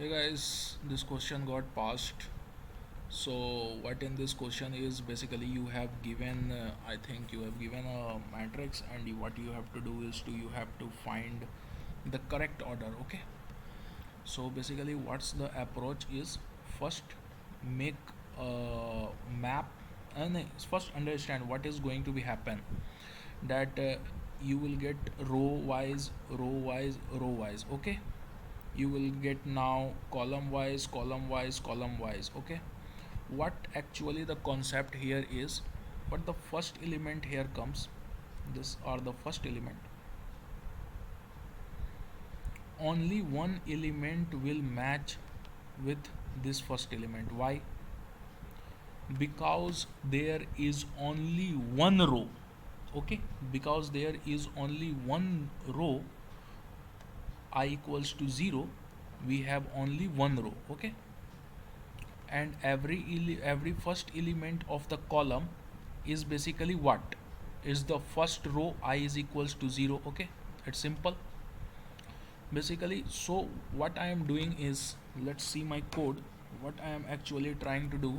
Hey guys, this question got passed. So what in this question is basically you have given, I think you have given a matrix, and what you have to do is you have to find the correct order. Okay. So basically, what's the approach is first make a map, and first understand what is going to be happen. That you will get row wise, row wise, row wise. Okay, you will get now column wise, column wise, column wise. Okay, what actually the concept here is, what the first element here comes, this or the first element, only one element will match with this first element. Why? Because there is only one row. Okay, because there is only one row, I equals to 0, we have only one row. Okay, and every first element of the column is basically what is the first row, I is equals to 0. Okay, it's simple basically. So what I am doing is, let's see my code, what I am actually trying to do.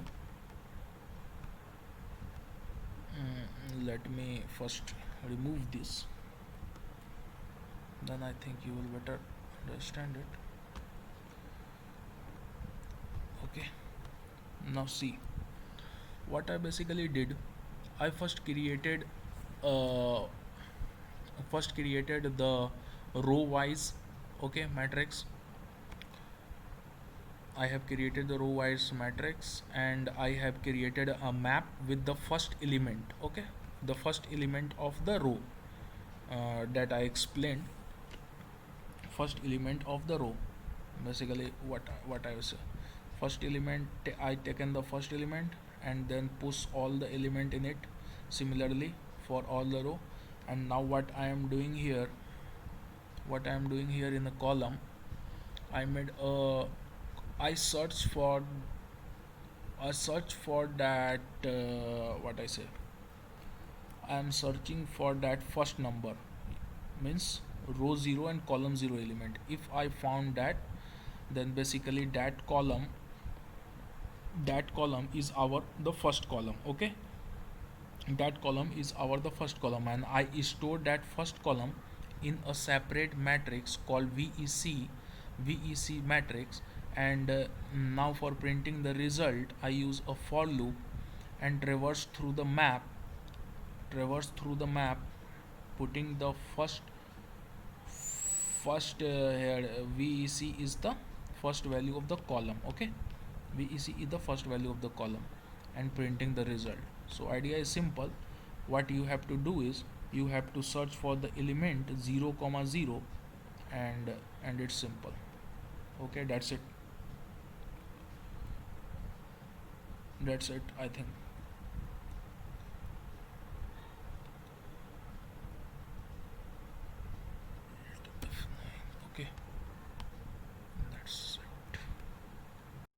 Let me first remove this, then I think you will better understand it. Okay, now see what I basically did. I uh, first created the row wise, okay, matrix. I have created the row wise matrix, and I have created a map with the first element. Okay, the first element of the row, that I explained. First element of the row, basically what I was saying. First element, I taken the first element and then push all the element in it similarly for all the row. And now what I am doing here in the column, I made a I search for that, what I say, I am searching for that first number, means row 0 and column 0 element. If I found that, then basically that column is our the first column. Okay, that column is our the first column, and I store that first column in a separate matrix called VEC matrix. And now for printing the result, I use a for loop and traverse through the map, putting the first here, VEC is the first value of the column. Okay, VEC is the first value of the column, and printing the result. So idea is simple. What you have to do is you have to search for the element 0 comma 0, and it's simple. Okay, that's it. I think.